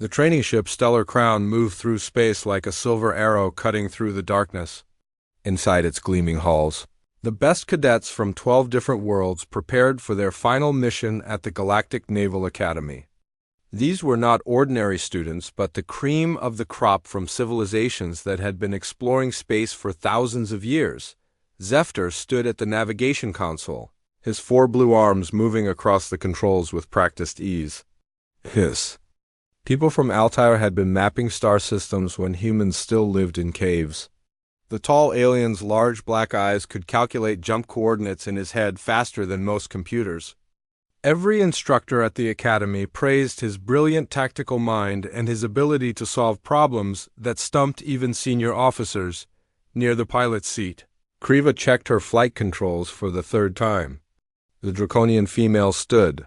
The training ship Stellar Crown moved through space like a silver arrow cutting through the darkness. Inside its gleaming halls, the best cadets from 12 different worlds prepared for their final mission at the Galactic Naval Academy. These were not ordinary students, but the cream of the crop from civilizations that had been exploring space for thousands of years. Zephyr stood at the navigation console, his 4 blue arms moving across the controls with practiced ease. Hiss. People from Altair had been mapping star systems when humans still lived in caves. The tall alien's large black eyes could calculate jump coordinates in his head faster than most computers. Every instructor at the academy praised his brilliant tactical mind and his ability to solve problems that stumped even senior officers. Near the pilot's seat, Kriva checked her flight controls for the 3rd time. The draconian female stood,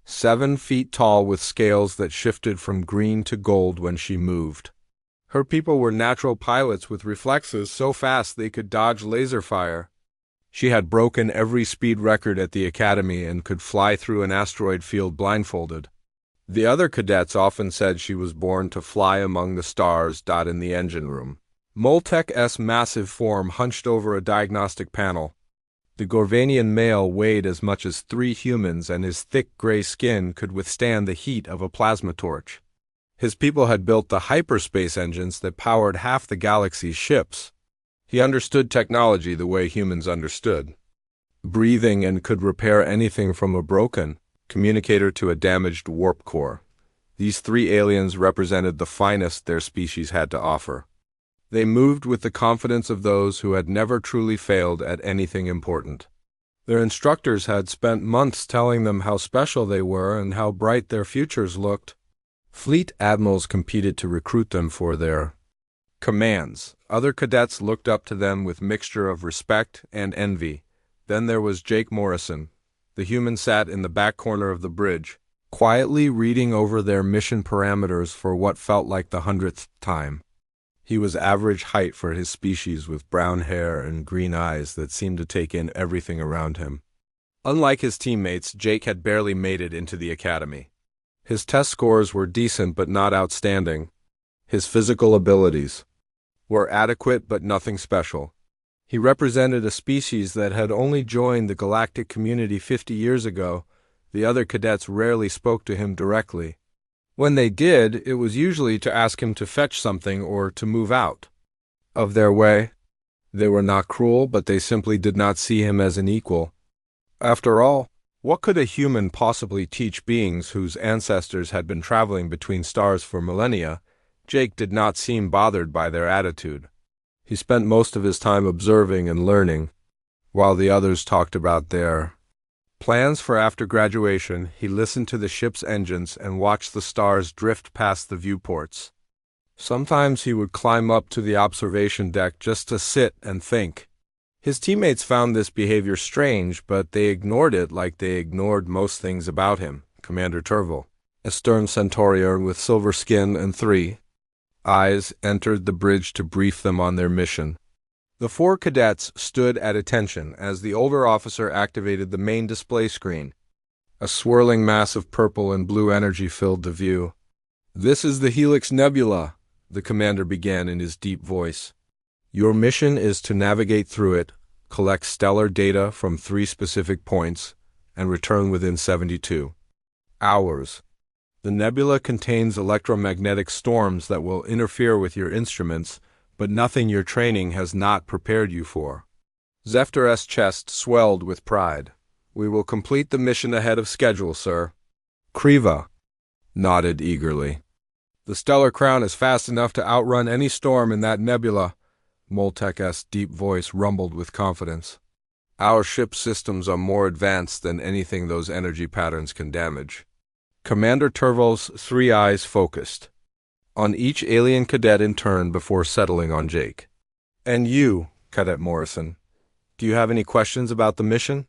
7 feet tall with scales that shifted from green to gold when she moved. Her people were natural pilots with reflexes so fast they could dodge laser fire. She had broken every speed record at the academy and could fly through an asteroid field blindfolded. The other cadets often said she was born to fly among the stars. In the engine room, Moltek's massive form hunched over a diagnostic panel. The Gorvanian male weighed as much as 3 humans, and his thick gray skin could withstand the heat of a plasma torch. His people had built the hyperspace engines that powered half the galaxy's ships. He understood technology the way humans understood. Breathing, and could repair anything from a broken communicator to a damaged warp core. These 3 aliens represented the finest their species had to offer. They moved with the confidence of those who had never truly failed at anything important. Their instructors had spent months telling them how special they were and how bright their futures looked. Fleet admirals competed to recruit them for their commands. Other cadets looked up to them with mixture of respect and envy. Then there was Jake Morrison. The human sat in the back corner of the bridge, quietly reading over their mission parameters for what felt like the 100th time. He was average height for his species, with brown hair and green eyes that seemed to take in everything around him. Unlike his teammates, Jake had barely made it into the academy. His test scores were decent but not outstanding. His physical abilities were adequate but nothing special. He represented a species that had only joined the galactic community 50 years ago. The other cadets rarely spoke to him directly. When they did, it was usually to ask him to fetch something or to move out of their way. They were not cruel, but they simply did not see him as an equal. After all, what could a human possibly teach beings whose ancestors had been traveling between stars for millennia? Jake did not seem bothered by their attitude. He spent most of his time observing and learning, while the others talked about their plans for after graduation. He listened to the ship's engines and watched the stars drift past the viewports. Sometimes he would climb up to the observation deck just to sit and think. His teammates found this behavior strange, but they ignored it like they ignored most things about him. Commander Turville, a stern Centaurian with silver skin and 3 eyes, entered the bridge to brief them on their mission. The 4 cadets stood at attention as the older officer activated the main display screen. A swirling mass of purple and blue energy filled the view. "This is the Helix Nebula," the commander began in his deep voice. "Your mission is to navigate through it, collect stellar data from 3 specific points, and return within 72 hours. The nebula contains electromagnetic storms that will interfere with your instruments, but nothing your training has not prepared you for." Zephyr's chest swelled with pride. "We will complete the mission ahead of schedule, sir." Kriva nodded eagerly. "The Stellar Crown is fast enough to outrun any storm in that nebula." Moltek's deep voice rumbled with confidence. "Our ship systems are more advanced than anything those energy patterns can damage." Commander Turville's 3 eyes focused on each alien cadet in turn before settling on Jake. "And you, Cadet Morrison, do you have any questions about the mission?"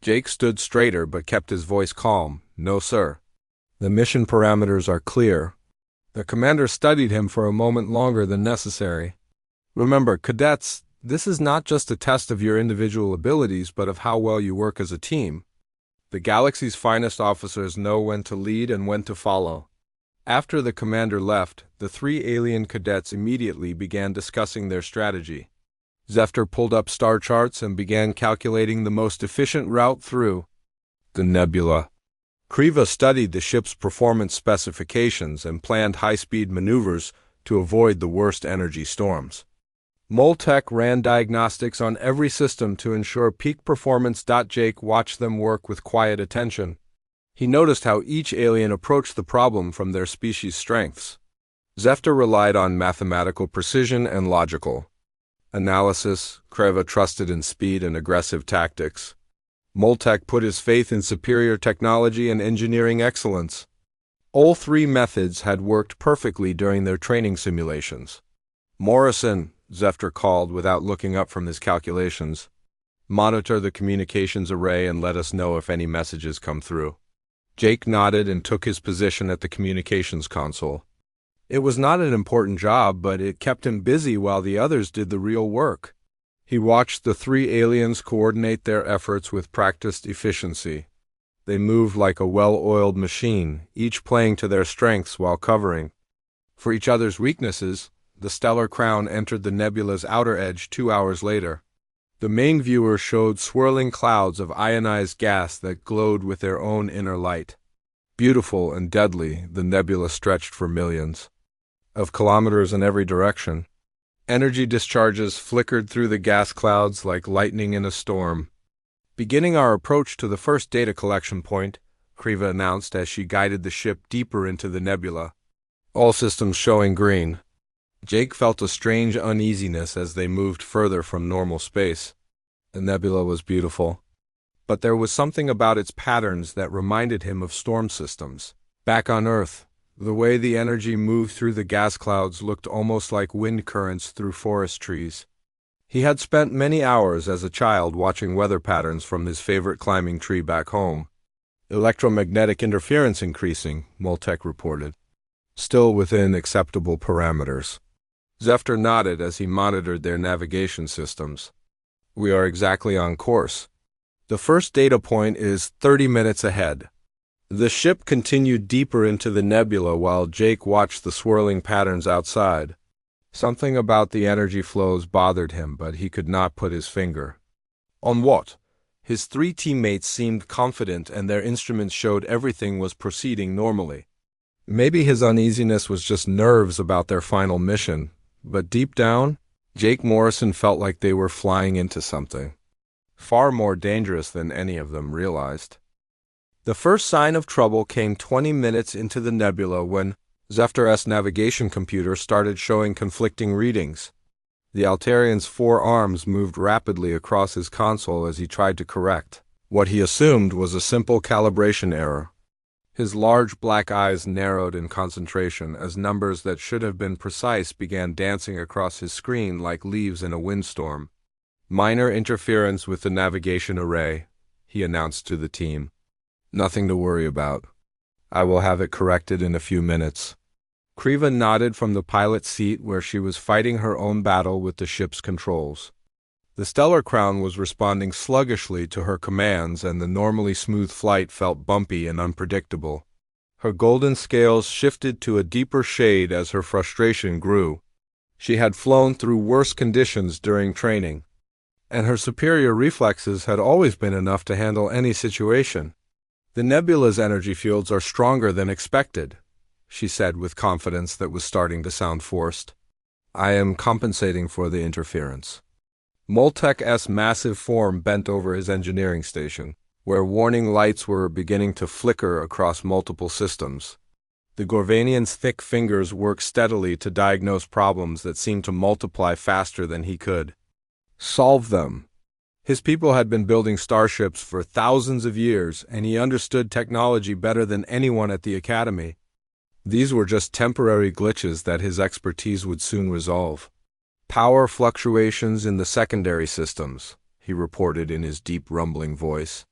Jake stood straighter but kept his voice calm. "No, sir. The mission parameters are clear." The commander studied him for a moment longer than necessary. "Remember, cadets, this is not just a test of your individual abilities, but of how well you work as a team. The galaxy's finest officers know when to lead and when to follow. After the commander left, the three alien cadets immediately began discussing their strategy. Zefter pulled up star charts and began calculating the most efficient route through the nebula. Kriva studied the ship's performance specifications and planned high-speed maneuvers to avoid the worst energy storms. Moltech ran diagnostics on every system to ensure peak performance. Jake watched them work with quiet attention. He noticed how each alien approached the problem from their species' strengths. Zefter relied on mathematical precision and logical analysis. Kriva trusted in speed and aggressive tactics. Moltech put his faith in superior technology and engineering excellence. All three methods had worked perfectly during their training simulations. Morrison, Zefter called without looking up from his calculations. Monitor the communications array and let us know if any messages come through. Jake nodded and took his position at the communications console. It was not an important job, but it kept him busy while the others did the real work. He watched the three aliens coordinate their efforts with practiced efficiency. They moved like a well-oiled machine, each playing to their strengths while covering for each other's weaknesses. The stellar crown entered the nebula's outer edge 2 hours later. The main viewer showed swirling clouds of ionized gas that glowed with their own inner light. Beautiful and deadly, the nebula stretched for millions of kilometers in every direction. Energy discharges flickered through the gas clouds like lightning in a storm. Beginning our approach to the first data collection point, Kriva announced as she guided the ship deeper into the nebula. All systems showing green. Jake felt a strange uneasiness as they moved further from normal space. The nebula was beautiful, but there was something about its patterns that reminded him of storm systems. Back on Earth, the way the energy moved through the gas clouds looked almost like wind currents through forest trees. He had spent many hours as a child watching weather patterns from his favorite climbing tree back home. Electromagnetic interference increasing, Moltech reported. Still within acceptable parameters. Zefter nodded as he monitored their navigation systems. We are exactly on course. The first data point is 30 minutes ahead. The ship continued deeper into the nebula while Jake watched the swirling patterns outside. Something about the energy flows bothered him, but he could not put his finger on what. His three teammates seemed confident and their instruments showed everything was proceeding normally. Maybe his uneasiness was just nerves about their final mission, but deep down, Jake Morrison felt like they were flying into something far more dangerous than any of them realized. The first sign of trouble came 20 minutes into the nebula when Zefter's navigation computer started showing conflicting readings. The Altarian's 4 arms moved rapidly across his console as he tried to correct what he assumed was a simple calibration error. His large black eyes narrowed in concentration as numbers that should have been precise began dancing across his screen like leaves in a windstorm. Minor interference with the navigation array, he announced to the team. Nothing to worry about. I will have it corrected in a few minutes. Kriva nodded from the pilot's seat where she was fighting her own battle with the ship's controls. The Stellar Crown was responding sluggishly to her commands and the normally smooth flight felt bumpy and unpredictable. Her golden scales shifted to a deeper shade as her frustration grew. She had flown through worse conditions during training, and her superior reflexes had always been enough to handle any situation. The nebula's energy fields are stronger than expected, she said with confidence that was starting to sound forced. I am compensating for the interference. Moltech's massive form bent over his engineering station, where warning lights were beginning to flicker across multiple systems. The Gorvanian's thick fingers worked steadily to diagnose problems that seemed to multiply faster than he could solve them. His people had been building starships for thousands of years, and he understood technology better than anyone at the Academy. These were just temporary glitches that his expertise would soon resolve. Power fluctuations in the secondary systems, he reported in his deep rumbling voice.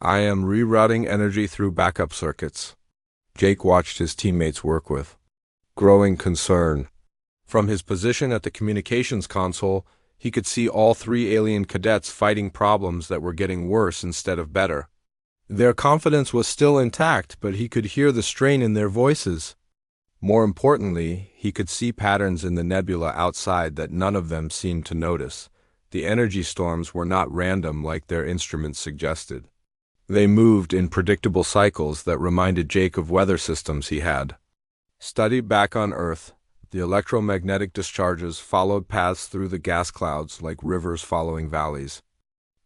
I am rerouting energy through backup circuits. Jake watched his teammates work with growing concern. From his position at the communications console, he could see all 3 alien cadets fighting problems that were getting worse instead of better. Their confidence was still intact, but he could hear the strain in their voices. More importantly, he could see patterns in the nebula outside that none of them seemed to notice. The energy storms were not random like their instruments suggested. They moved in predictable cycles that reminded Jake of weather systems he had studied back on Earth. The electromagnetic discharges followed paths through the gas clouds like rivers following valleys.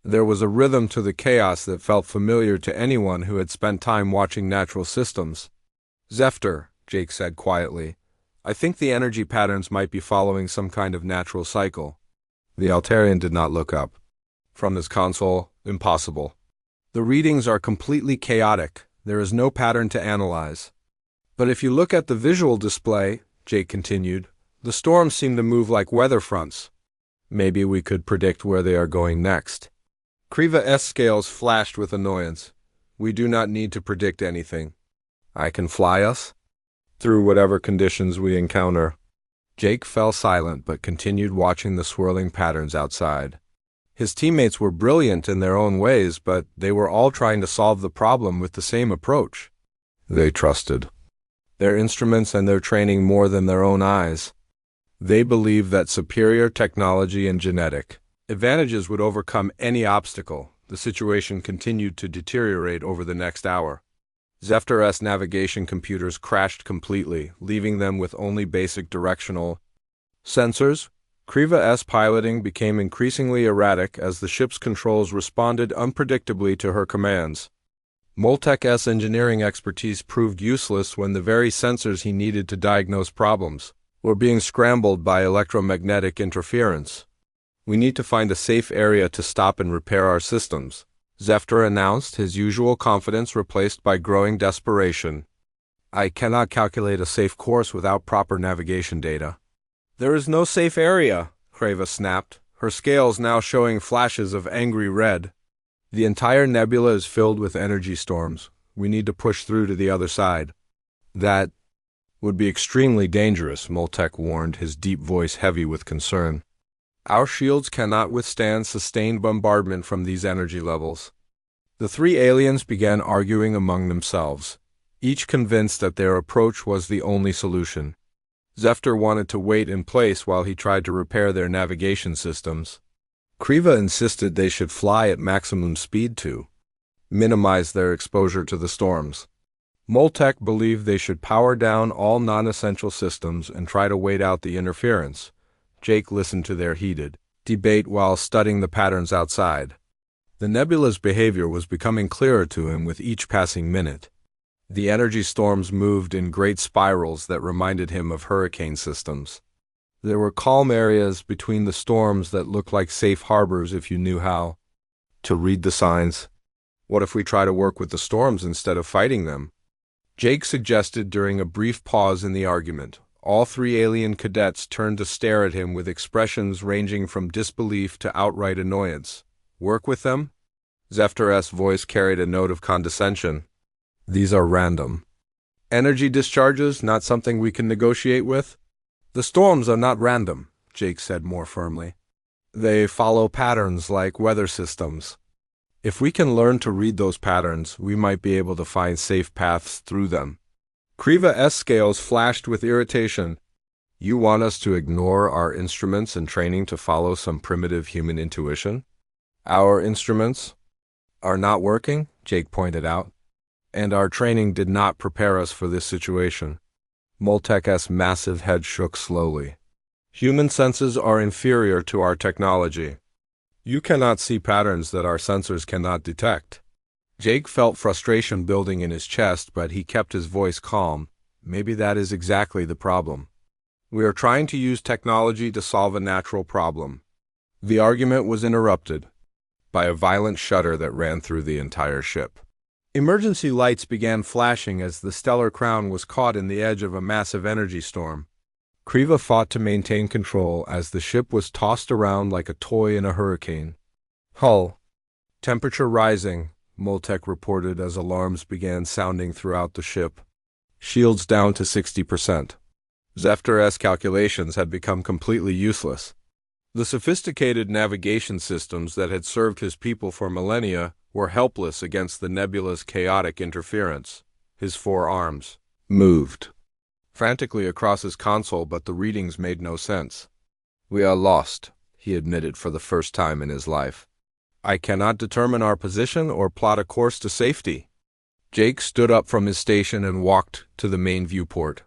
There was a rhythm to the chaos that felt familiar to anyone who had spent time watching natural systems. "Zephyr," Jake said quietly, "I think the energy patterns might be following some kind of natural cycle." The Altarian did not look up. From his console, "Impossible. The readings are completely chaotic. There is no pattern to analyze." "But if you look at the visual display," Jake continued, "the storms seem to move like weather fronts. Maybe we could predict where they are going next." Kriva's scales flashed with annoyance. "We do not need to predict anything. I can fly us through whatever conditions we encounter." Jake fell silent but continued watching the swirling patterns outside. His teammates were brilliant in their own ways, but they were all trying to solve the problem with the same approach. They trusted their instruments and their training more than their own eyes. They believed that superior technology and genetic advantages would overcome any obstacle. The situation continued to deteriorate over the next hour. Zephyr's navigation computers crashed completely, leaving them with only basic directional sensors. Kriva's piloting became increasingly erratic as the ship's controls responded unpredictably to her commands. Moltek's engineering expertise proved useless when the very sensors he needed to diagnose problems were being scrambled by electromagnetic interference. "We need to find a safe area to stop and repair our systems," Zephyr announced, his usual confidence replaced by growing desperation. "I cannot calculate a safe course without proper navigation data." "There is no safe area," Kriva snapped, her scales now showing flashes of angry red. "The entire nebula is filled with energy storms. We need to push through to the other side." "That would be extremely dangerous," Moltek warned, his deep voice heavy with concern. "Our shields cannot withstand sustained bombardment from these energy levels." The three aliens began arguing among themselves, each convinced that their approach was the only solution. Zephyr wanted to wait in place while he tried to repair their navigation systems. Kriva insisted they should fly at maximum speed to minimize their exposure to the storms. Moltek believed they should power down all non-essential systems and try to wait out the interference. Jake listened to their heated debate while studying the patterns outside. The nebula's behavior was becoming clearer to him with each passing minute. The energy storms moved in great spirals that reminded him of hurricane systems. There were calm areas between the storms that looked like safe harbors if you knew how to read the signs. "What if we try to work with the storms instead of fighting them?" Jake suggested during a brief pause in the argument. All three alien cadets turned to stare at him with expressions ranging from disbelief to outright annoyance. "Work with them?" Zephyr's voice carried a note of condescension. "These are random energy discharges, not something we can negotiate with." "The storms are not random," Jake said more firmly. "They follow patterns like weather systems. If we can learn to read those patterns, we might be able to find safe paths through them." Kriva's scales flashed with irritation. "You want us to ignore our instruments and training to follow some primitive human intuition?" "Our instruments are not working," Jake pointed out, "and our training did not prepare us for this situation." Moltek's massive head shook slowly. "Human senses are inferior to our technology. You cannot see patterns that our sensors cannot detect." Jake felt frustration building in his chest, but he kept his voice calm. "Maybe that is exactly the problem. We are trying to use technology to solve a natural problem." The argument was interrupted by a violent shudder that ran through the entire ship. Emergency lights began flashing as the stellar crown was caught in the edge of a massive energy storm. Kriva fought to maintain control as the ship was tossed around like a toy in a hurricane. "Hull temperature rising," Moltek reported as alarms began sounding throughout the ship. "Shields down to 60%. Zephyr's calculations had become completely useless. The sophisticated navigation systems that had served his people for millennia were helpless against the nebula's chaotic interference. His four arms moved frantically across his console, but the readings made no sense. "We are lost," he admitted for the first time in his life. "I cannot determine our position or plot a course to safety." Jake stood up from his station and walked to the main viewport.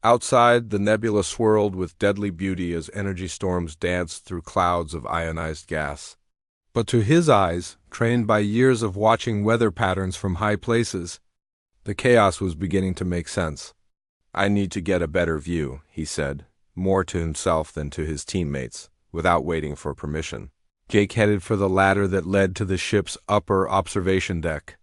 Outside, the nebula swirled with deadly beauty as energy storms danced through clouds of ionized gas. But to his eyes, trained by years of watching weather patterns from high places, the chaos was beginning to make sense. "I need to get a better view," he said, more to himself than to his teammates, without waiting for permission. Jake headed for the ladder that led to the ship's upper observation deck.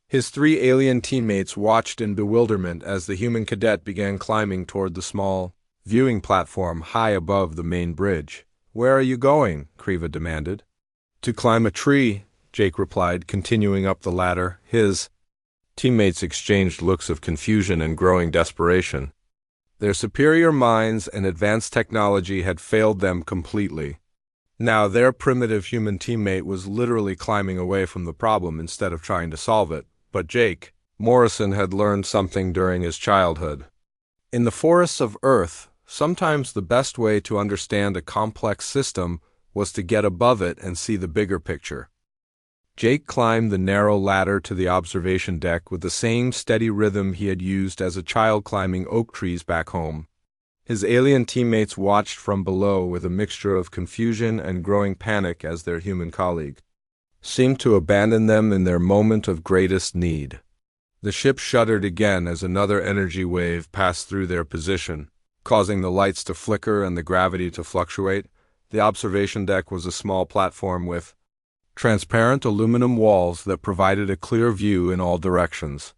His 3 alien teammates watched in bewilderment as the human cadet began climbing toward the small viewing platform high above the main bridge. "Where are you going?" Kriva demanded. "To climb a tree," Jake replied, continuing up the ladder. His teammates exchanged looks of confusion and growing desperation. Their superior minds and advanced technology had failed them completely. Now their primitive human teammate was literally climbing away from the problem instead of trying to solve it. But Jake Morrison had learned something during his childhood. In the forests of Earth, sometimes the best way to understand a complex system was to get above it and see the bigger picture. Jake climbed the narrow ladder to the observation deck with the same steady rhythm he had used as a child climbing oak trees back home. His alien teammates watched from below with a mixture of confusion and growing panic as their human colleague seemed to abandon them in their moment of greatest need. The ship shuddered again as another energy wave passed through their position, causing the lights to flicker and the gravity to fluctuate. The observation deck was a small platform with transparent aluminum walls that provided a clear view in all directions.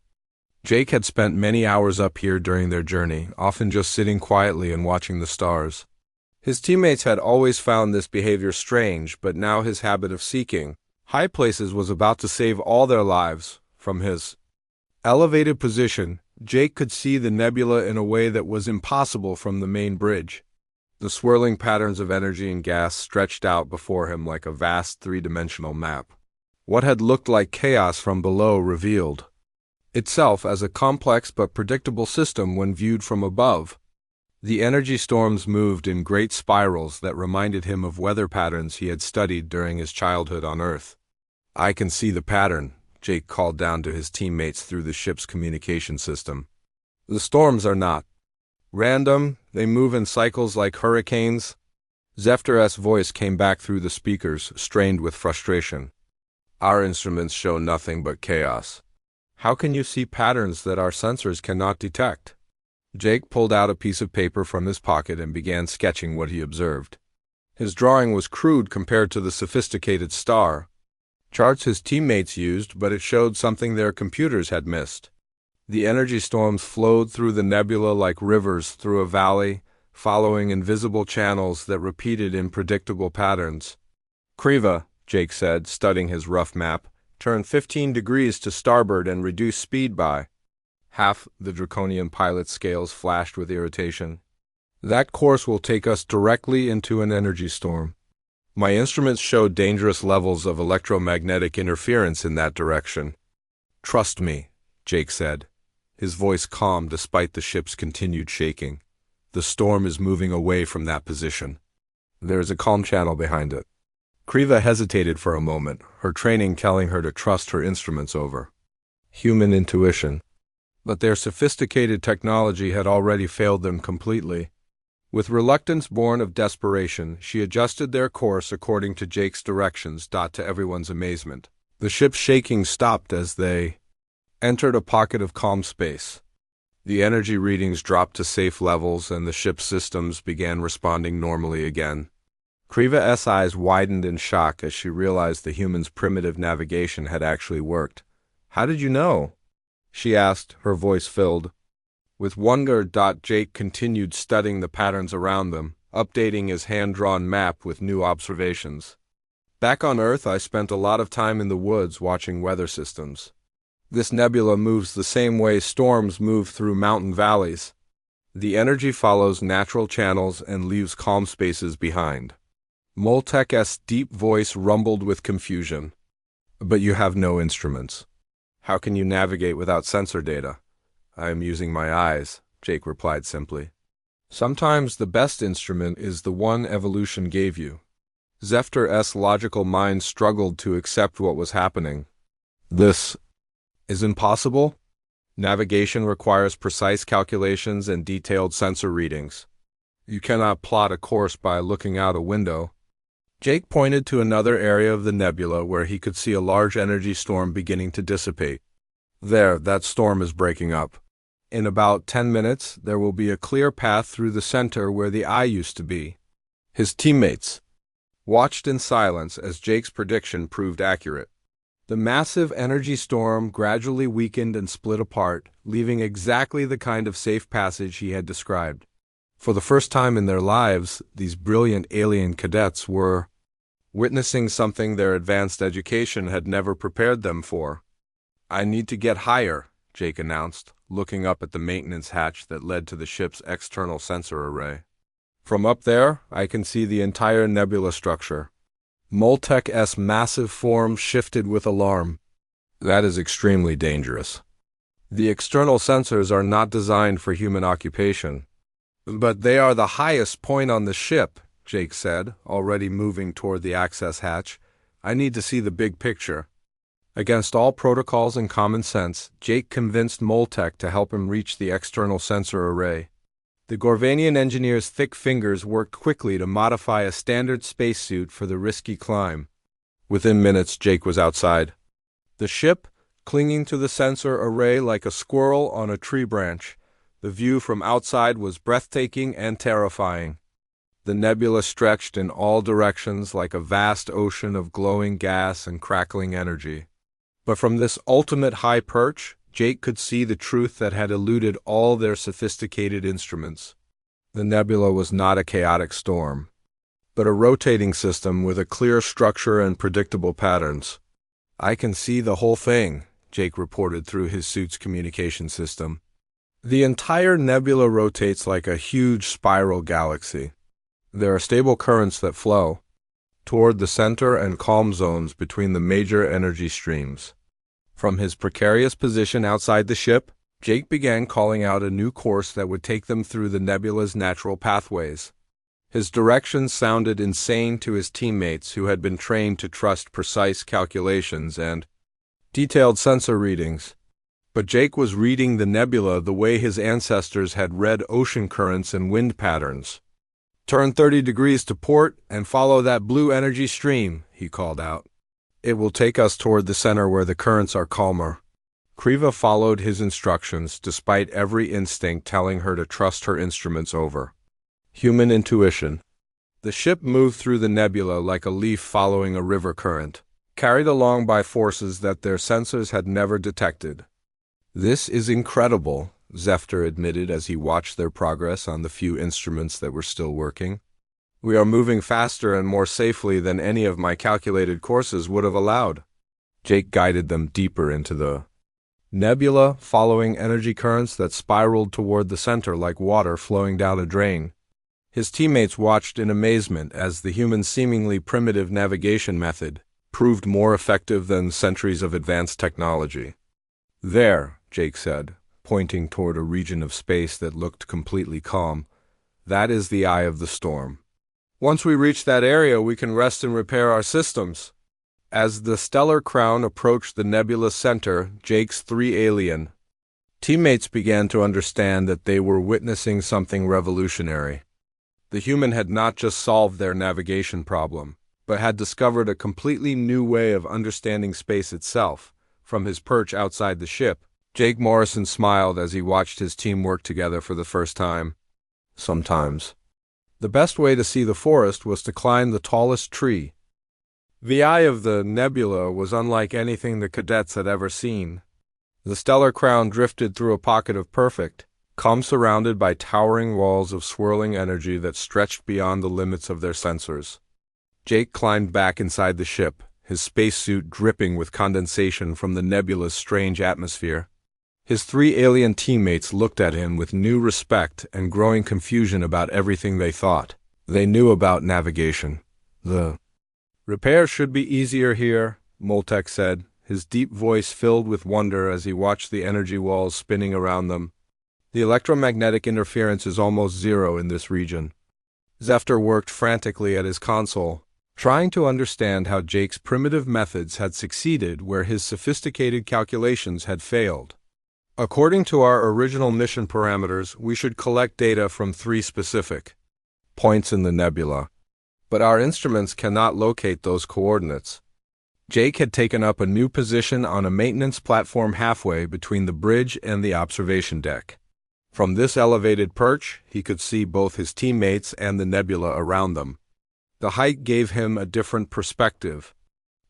Jake had spent many hours up here during their journey, often just sitting quietly and watching the stars. His teammates had always found this behavior strange, but now his habit of seeking high places was about to save all their lives. From his elevated position, Jake could see the nebula in a way that was impossible from the main bridge. The swirling patterns of energy and gas stretched out before him like a vast three-dimensional map. What had looked like chaos from below revealed itself as a complex but predictable system when viewed from above. The energy storms moved in great spirals that reminded him of weather patterns he had studied during his childhood on Earth. "I can see the pattern," Jake called down to his teammates through the ship's communication system. "The storms are not random, they move in cycles like hurricanes." Zephyr's voice came back through the speakers, strained with frustration. "Our instruments show nothing but chaos. How can you see patterns that our sensors cannot detect?" Jake pulled out a piece of paper from his pocket and began sketching what he observed. His drawing was crude compared to the sophisticated star charts his teammates used, but it showed something their computers had missed. The energy storms flowed through the nebula like rivers through a valley, following invisible channels that repeated in predictable patterns. "Kriva," Jake said, studying his rough map, "turn 15 degrees to starboard and reduce speed by half." The draconian pilot's scales flashed with irritation. "That course will take us directly into an energy storm. My instruments show dangerous levels of electromagnetic interference in that direction." "Trust me," Jake said, his voice calm despite the ship's continued shaking. "The storm is moving away from that position. There is a calm channel behind it." Kriva hesitated for a moment, her training telling her to trust her instruments over human intuition. But their sophisticated technology had already failed them completely. With reluctance born of desperation, she adjusted their course according to Jake's directions. To everyone's amazement, the ship's shaking stopped as they entered a pocket of calm space. The energy readings dropped to safe levels and the ship's systems began responding normally again. Kriva's eyes widened in shock as she realized the human's primitive navigation had actually worked. "How did you know?" she asked, her voice filled with wonder. Jake continued studying the patterns around them, updating his hand-drawn map with new observations. "Back on Earth, I spent a lot of time in the woods watching weather systems. This nebula moves the same way storms move through mountain valleys. The energy follows natural channels and leaves calm spaces behind." Moltek's deep voice rumbled with confusion. "But you have no instruments. How can you navigate without sensor data?" "I am using my eyes," Jake replied simply. Sometimes the best instrument is the one evolution gave you. Zephyr*s logical mind struggled to accept what was happening. This is impossible? Navigation requires precise calculations and detailed sensor readings. You cannot plot a course by looking out a window. Jake pointed to another area of the nebula where he could see a large energy storm beginning to dissipate. There, that storm is breaking up. In about 10 minutes, there will be a clear path through the center where the eye used to be. His teammates watched in silence as Jake's prediction proved accurate. The massive energy storm gradually weakened and split apart, leaving exactly the kind of safe passage he had described. For the first time in their lives, these brilliant alien cadets were witnessing something their advanced education had never prepared them for. "I need to get higher," Jake announced, looking up at the maintenance hatch that led to the ship's external sensor array. "From up there, I can see the entire nebula structure." Moltek's massive form shifted with alarm. "That is extremely dangerous. The external sensors are not designed for human occupation." "But they are the highest point on the ship," Jake said, already moving toward the access hatch. "I need to see the big picture." Against all protocols and common sense, Jake convinced Moltek to help him reach the external sensor array. The Gorvanian engineer's thick fingers worked quickly to modify a standard spacesuit for the risky climb. Within minutes, Jake was outside. The ship, clinging to the sensor array like a squirrel on a tree branch. The view from outside was breathtaking and terrifying. The nebula stretched in all directions like a vast ocean of glowing gas and crackling energy. But from this ultimate high perch, Jake could see the truth that had eluded all their sophisticated instruments. The nebula was not a chaotic storm, but a rotating system with a clear structure and predictable patterns. "I can see the whole thing," Jake reported through his suit's communication system. "The entire nebula rotates like a huge spiral galaxy. There are stable currents that flow toward the center and calm zones between the major energy streams." From his precarious position outside the ship, Jake began calling out a new course that would take them through the nebula's natural pathways. His directions sounded insane to his teammates who had been trained to trust precise calculations and detailed sensor readings. But Jake was reading the nebula the way his ancestors had read ocean currents and wind patterns. "Turn 30 degrees to port and follow that blue energy stream," he called out. "It will take us toward the center where the currents are calmer." Kriva followed his instructions despite every instinct telling her to trust her instruments over human intuition. The ship moved through the nebula like a leaf following a river current, carried along by forces that their sensors had never detected. "This is incredible," Zephyr admitted as he watched their progress on the few instruments that were still working. "We are moving faster and more safely than any of my calculated courses would have allowed." Jake guided them deeper into the nebula, following energy currents that spiraled toward the center like water flowing down a drain. His teammates watched in amazement as the human seemingly primitive navigation method proved more effective than centuries of advanced technology. "There," Jake said, pointing toward a region of space that looked completely calm. "That is the eye of the storm. Once we reach that area, we can rest and repair our systems." As the stellar crown approached the nebula's center, Jake's 3 alien teammates began to understand that they were witnessing something revolutionary. The human had not just solved their navigation problem, but had discovered a completely new way of understanding space itself. From his perch outside the ship, Jake Morrison smiled as he watched his team work together for the first time. Sometimes the best way to see the forest was to climb the tallest tree. The eye of the nebula was unlike anything the cadets had ever seen. The stellar crown drifted through a pocket of perfect calm, surrounded by towering walls of swirling energy that stretched beyond the limits of their sensors. Jake climbed back inside the ship, his spacesuit dripping with condensation from the nebula's strange atmosphere. His 3 alien teammates looked at him with new respect and growing confusion about everything they thought they knew about navigation. "The repair should be easier here," Moltek said, his deep voice filled with wonder as he watched the energy walls spinning around them. The electromagnetic interference is almost zero in this region. Zephyr worked frantically at his console, trying to understand how Jake's primitive methods had succeeded where his sophisticated calculations had failed. According to our original mission parameters, we should collect data from 3 specific points in the nebula, but our instruments cannot locate those coordinates. Jake had taken up a new position on a maintenance platform halfway between the bridge and the observation deck. From this elevated perch, he could see both his teammates and the nebula around them. The height gave him a different perspective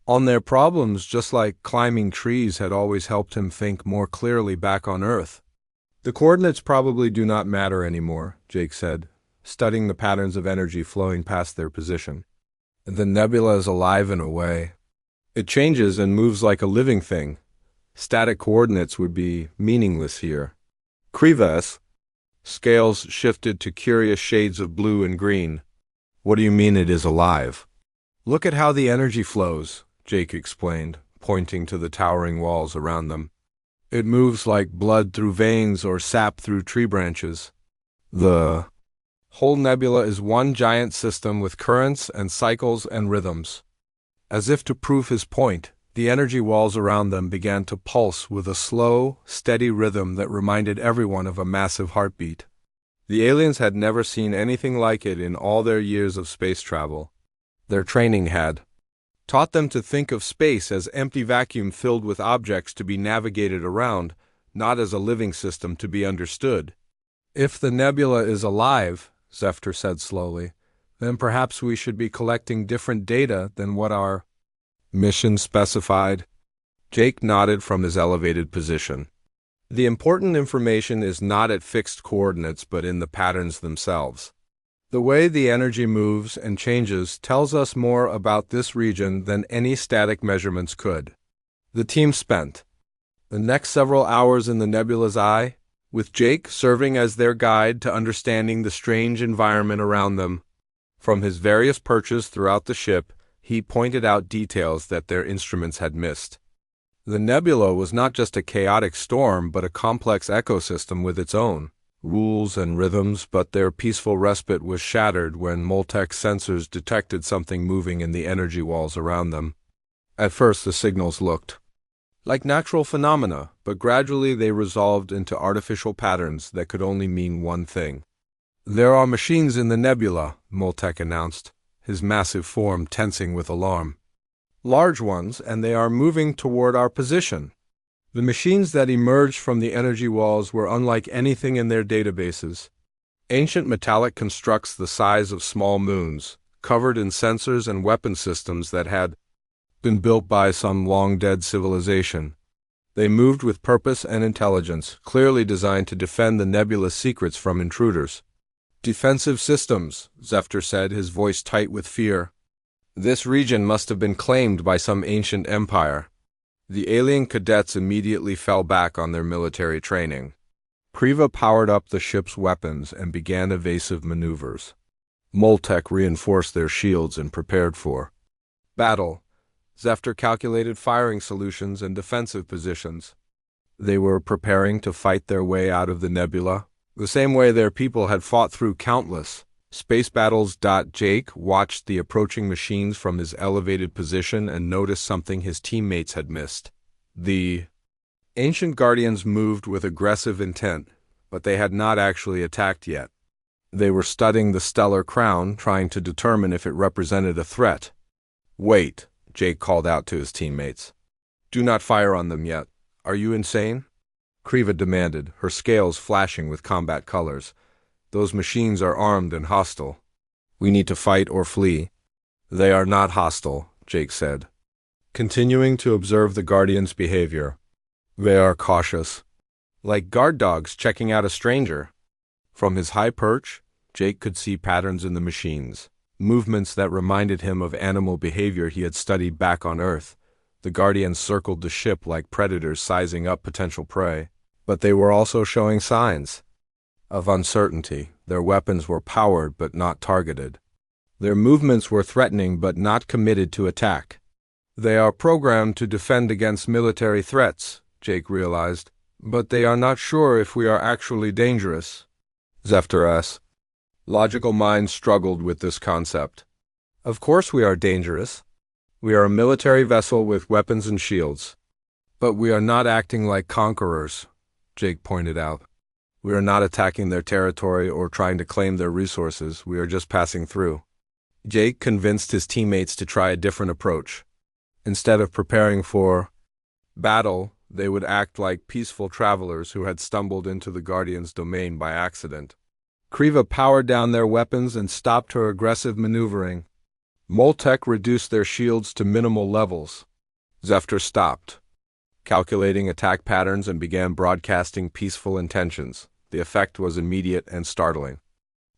on their problems, just like climbing trees had always helped him think more clearly back on Earth. The coordinates probably do not matter anymore, Jake said, studying the patterns of energy flowing past their position. The nebula is alive in a way. It changes and moves like a living thing. Static coordinates would be meaningless here. Kriva's scales shifted to curious shades of blue and green. What do you mean it is alive? Look at how the energy flows, Jake explained, pointing to the towering walls around them. It moves like blood through veins or sap through tree branches. The whole nebula is one giant system with currents and cycles and rhythms. As if to prove his point, the energy walls around them began to pulse with a slow, steady rhythm that reminded everyone of a massive heartbeat. The aliens had never seen anything like it in all their years of space travel. Their training had taught them to think of space as empty vacuum filled with objects to be navigated around, not as a living system to be understood. If the nebula is alive, Zephyr said slowly, then perhaps we should be collecting different data than what our mission specified. Jake nodded from his elevated position. The important information is not at fixed coordinates but in the patterns themselves. The way the energy moves and changes tells us more about this region than any static measurements could. The team spent the next several hours in the nebula's eye, with Jake serving as their guide to understanding the strange environment around them. From his various perches throughout the ship, he pointed out details that their instruments had missed. The nebula was not just a chaotic storm, but a complex ecosystem with its own rules and rhythms, but their peaceful respite was shattered when Moltech's sensors detected something moving in the energy walls around them. At first, the signals looked like natural phenomena, but gradually they resolved into artificial patterns that could only mean one thing. There are machines in the nebula, Moltech announced, his massive form tensing with alarm. Large ones, and they are moving toward our position. The machines that emerged from the energy walls were unlike anything in their databases. Ancient metallic constructs the size of small moons, covered in sensors and weapon systems that had been built by some long-dead civilization. They moved with purpose and intelligence, clearly designed to defend the nebula's secrets from intruders. Defensive systems, Zephyr said, his voice tight with fear. This region must have been claimed by some ancient empire. The alien cadets immediately fell back on their military training. Kriva powered up the ship's weapons and began evasive maneuvers. Moltech reinforced their shields and prepared for battle. Zephyr calculated firing solutions and defensive positions. They were preparing to fight their way out of the nebula, the same way their people had fought through countless space battles. Jake watched the approaching machines from his elevated position and noticed something his teammates had missed. The ancient guardians moved with aggressive intent, but they had not actually attacked yet. They were studying the stellar crown, trying to determine if it represented a threat. Wait, Jake called out to his teammates. Do not fire on them yet. Are you insane? Kriva demanded, her scales flashing with combat colors. Those machines are armed and hostile. We need to fight or flee. They are not hostile, Jake said, continuing to observe the Guardians' behavior. They are cautious, like guard dogs checking out a stranger. From his high perch, Jake could see patterns in the machines, movements that reminded him of animal behavior he had studied back on Earth. The Guardians circled the ship like predators sizing up potential prey, but they were also showing signs of uncertainty. Their weapons were powered but not targeted. Their movements were threatening but not committed to attack. They are programmed to defend against military threats, Jake realized. But they are not sure if we are actually dangerous, Zephyr asked. Logical minds struggled with this concept. Of course we are dangerous. We are a military vessel with weapons and shields. But we are not acting like conquerors, Jake pointed out. We are not attacking their territory or trying to claim their resources. We are just passing through. Jake convinced his teammates to try a different approach. Instead of preparing for battle, they would act like peaceful travelers who had stumbled into the Guardian's domain by accident. Kriva powered down their weapons and stopped her aggressive maneuvering. Moltek reduced their shields to minimal levels. Zephyr stopped, calculating attack patterns, and began broadcasting peaceful intentions. The effect was immediate and startling.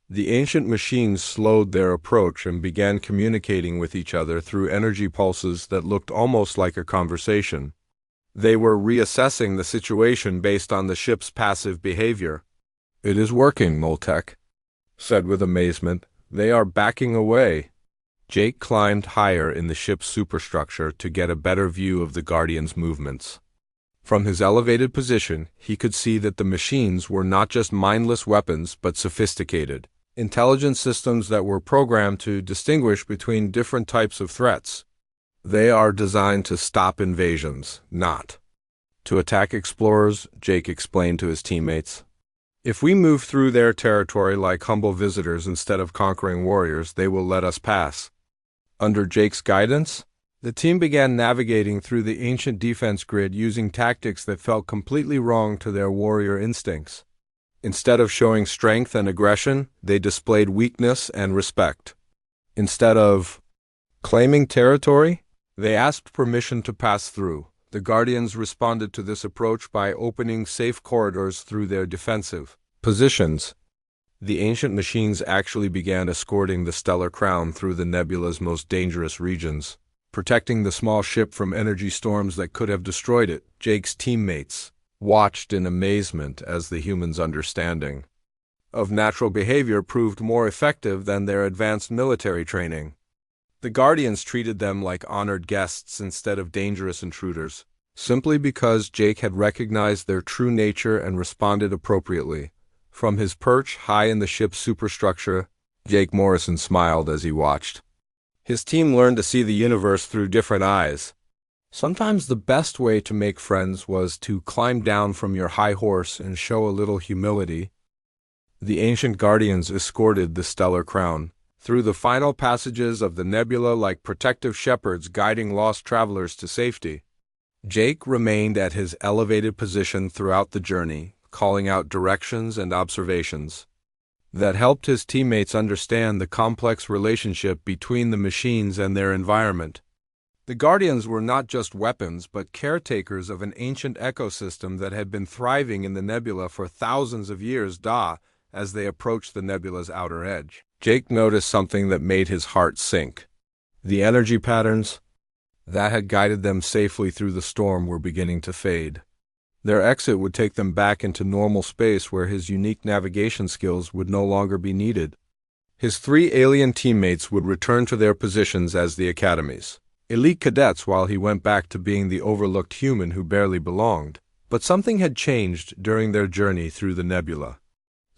The ancient machines slowed their approach and began communicating with each other through energy pulses that looked almost like a conversation. They were reassessing the situation based on the ship's passive behavior. It is working, Moltek said with amazement. They are backing away. Jake climbed higher in the ship's superstructure to get a better view of the Guardian's movements. From his elevated position, he could see that the machines were not just mindless weapons but sophisticated, intelligent systems that were programmed to distinguish between different types of threats. They are designed to stop invasions, not to attack explorers, Jake explained to his teammates. If we move through their territory like humble visitors instead of conquering warriors, they will let us pass. Under Jake's guidance, the team began navigating through the ancient defense grid using tactics that felt completely wrong to their warrior instincts. Instead of showing strength and aggression, they displayed weakness and respect. Instead of claiming territory, they asked permission to pass through. The Guardians responded to this approach by opening safe corridors through their defensive positions. The ancient machines actually began escorting the Stellar Crown through the nebula's most dangerous regions, protecting the small ship from energy storms that could have destroyed it. Jake's teammates watched in amazement as the humans' understanding of natural behavior proved more effective than their advanced military training. The Guardians treated them like honored guests instead of dangerous intruders, simply because Jake had recognized their true nature and responded appropriately. From his perch high in the ship's superstructure, Jake Morrison smiled as he watched. His team learned to see the universe through different eyes. Sometimes the best way to make friends was to climb down from your high horse and show a little humility. The ancient Guardians escorted the Stellar Crown through the final passages of the nebula like protective shepherds guiding lost travelers to safety. Jake remained at his elevated position throughout the journey, calling out directions and observations that helped his teammates understand the complex relationship between the machines and their environment. The Guardians were not just weapons but caretakers of an ancient ecosystem that had been thriving in the nebula for thousands of years. As they approached the nebula's outer edge, Jake noticed something that made his heart sink. The energy patterns that had guided them safely through the storm were beginning to fade. Their exit would take them back into normal space where his unique navigation skills would no longer be needed. His 3 alien teammates would return to their positions as the Academy's elite cadets while he went back to being the overlooked human who barely belonged. But something had changed during their journey through the nebula.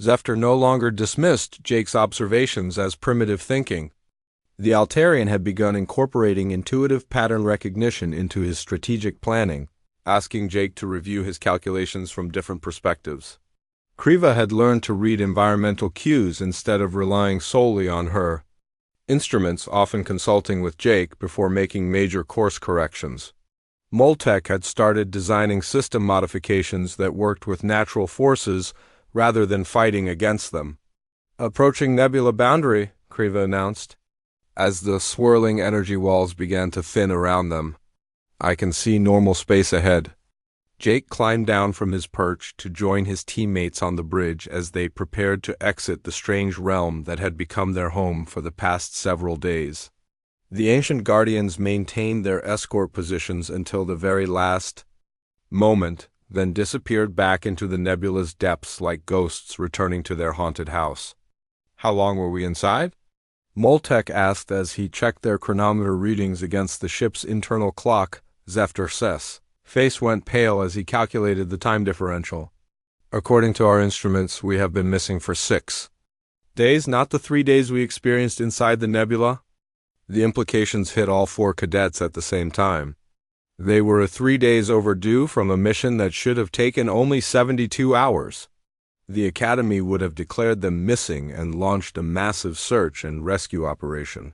Zephyr no longer dismissed Jake's observations as primitive thinking. The Altarian had begun incorporating intuitive pattern recognition into his strategic planning, asking Jake to review his calculations from different perspectives. Kriva had learned to read environmental cues instead of relying solely on her instruments, often consulting with Jake before making major course corrections. Moltek had started designing system modifications that worked with natural forces rather than fighting against them. Approaching nebula boundary, Kriva announced, as the swirling energy walls began to thin around them. I can see normal space ahead. Jake climbed down from his perch to join his teammates on the bridge as they prepared to exit the strange realm that had become their home for the past several days. The ancient Guardians maintained their escort positions until the very last moment, then disappeared back into the nebula's depths like ghosts returning to their haunted house. How long were we inside? Moltek asked as he checked their chronometer readings against the ship's internal clock. Zephyr says, Face went pale as he calculated the time differential. According to our instruments, we have been missing for 6 days, not the 3 days we experienced inside the nebula. The implications hit all 4 cadets at the same time. They were 3 days overdue from a mission that should have taken only 72 hours. The Academy would have declared them missing and launched a massive search and rescue operation.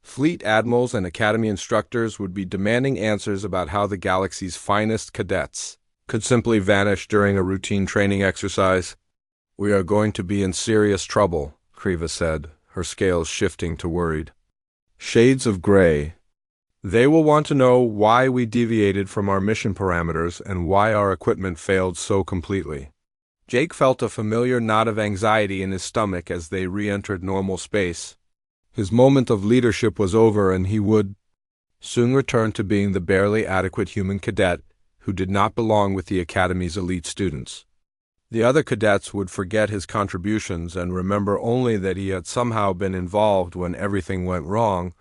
Fleet admirals and Academy instructors would be demanding answers about how the galaxy's finest cadets could simply vanish during a routine training exercise. "We are going to be in serious trouble," Kriva said, her scales shifting to worried. Shades of gray. "They will want to know why we deviated from our mission parameters and why our equipment failed so completely." Jake felt a familiar knot of anxiety in his stomach as they re-entered normal space. His moment of leadership was over, and he would soon return to being the barely adequate human cadet who did not belong with the Academy's elite students. The other cadets would forget his contributions and remember only that he had somehow been involved when everything went wrong,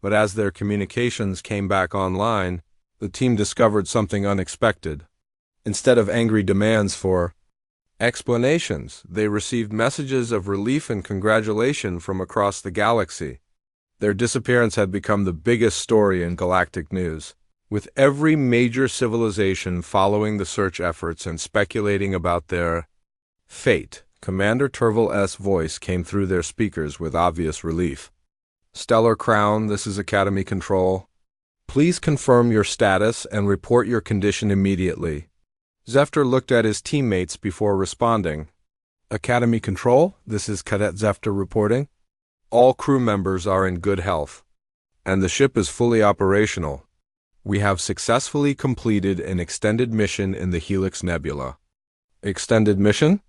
but as their communications came back online, the team discovered something unexpected. Instead of angry demands for explanations, they received messages of relief and congratulation from across the galaxy. Their disappearance had become the biggest story in galactic news, with every major civilization following the search efforts and speculating about their fate. Commander Turville's voice came through their speakers with obvious relief. "Stellar Crown, this is Academy Control. Please confirm your status and report your condition immediately." Zefter looked at his teammates before responding. "Academy Control, this is Cadet Zefter reporting. All crew members are in good health, and the ship is fully operational. We have successfully completed an extended mission in the Helix Nebula." "Extended mission?"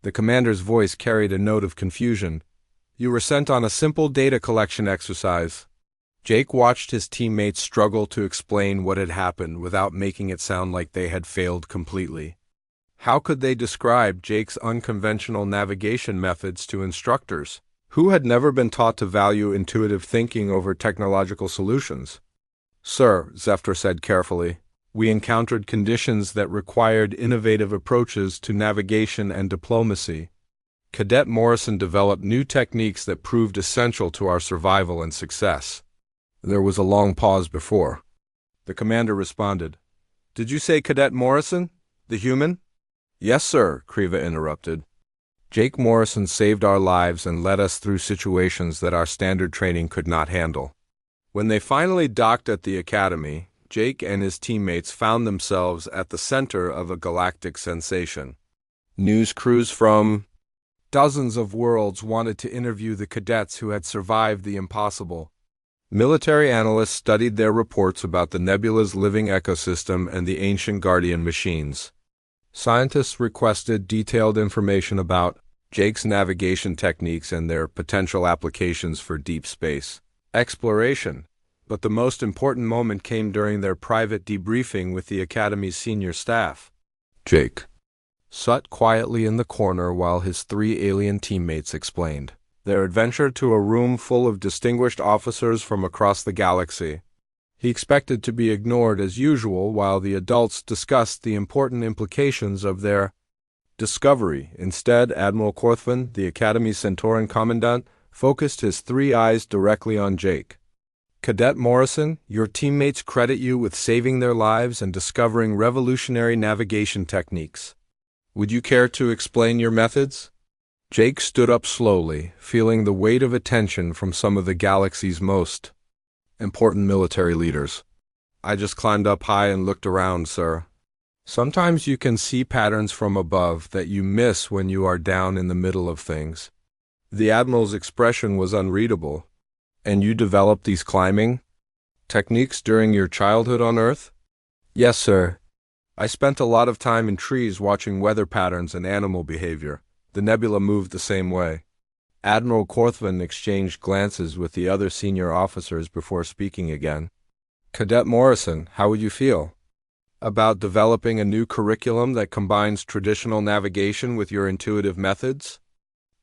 The commander's voice carried a note of confusion. "You were sent on a simple data collection exercise." Jake watched his teammates struggle to explain what had happened without making it sound like they had failed completely. How could they describe Jake's unconventional navigation methods to instructors who had never been taught to value intuitive thinking over technological solutions? "Sir," Zefter said carefully, "we encountered conditions that required innovative approaches to navigation and diplomacy. Cadet Morrison developed new techniques that proved essential to our survival and success." There was a long pause before the commander responded. "Did you say Cadet Morrison, the human?" "Yes, sir," Kriva interrupted. "Jake Morrison saved our lives and led us through situations that our standard training could not handle." When they finally docked at the Academy, Jake and his teammates found themselves at the center of a galactic sensation. News crews from dozens of worlds wanted to interview the cadets who had survived the impossible. Military analysts studied their reports about the nebula's living ecosystem and the ancient Guardian machines. Scientists requested detailed information about Jake's navigation techniques and their potential applications for deep space exploration. But the most important moment came during their private debriefing with the Academy's senior staff. Jake sat quietly in the corner while his 3 alien teammates explained their adventure to a room full of distinguished officers from across the galaxy. He expected to be ignored as usual while the adults discussed the important implications of their discovery. Instead, Admiral Korthvan, the Academy's Centauran commandant, focused his 3 eyes directly on Jake. "Cadet Morrison, your teammates credit you with saving their lives and discovering revolutionary navigation techniques. Would you care to explain your methods?" Jake stood up slowly, feeling the weight of attention from some of the galaxy's most important military leaders. "I just climbed up high and looked around, sir. Sometimes you can see patterns from above that you miss when you are down in the middle of things." The Admiral's expression was unreadable. "And you developed these climbing techniques during your childhood on Earth?" "Yes, sir. I spent a lot of time in trees watching weather patterns and animal behavior. The nebula moved the same way." Admiral Korthvan exchanged glances with the other senior officers before speaking again. "Cadet Morrison, how would you feel about developing a new curriculum that combines traditional navigation with your intuitive methods?"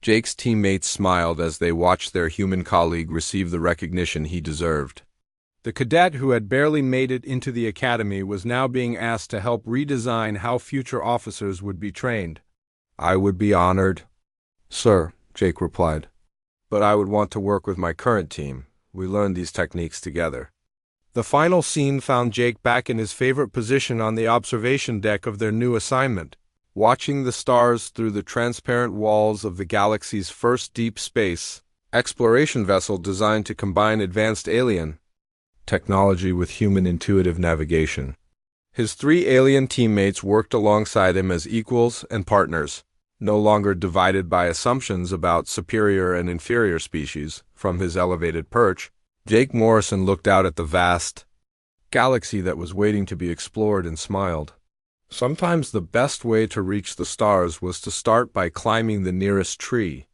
Jake's teammates smiled as they watched their human colleague receive the recognition he deserved. The cadet who had barely made it into the academy was now being asked to help redesign how future officers would be trained. "I would be honored, sir," Jake replied. "But I would want to work with my current team. We learned these techniques together." The final scene found Jake back in his favorite position on the observation deck of their new assignment, watching the stars through the transparent walls of the galaxy's first deep space exploration vessel designed to combine advanced alien technology with human intuitive navigation. His three alien teammates worked alongside him as equals and partners, no longer divided by assumptions about superior and inferior species. From his elevated perch, Jake Morrison looked out at the vast galaxy that was waiting to be explored and smiled. Sometimes the best way to reach the stars was to start by climbing the nearest tree.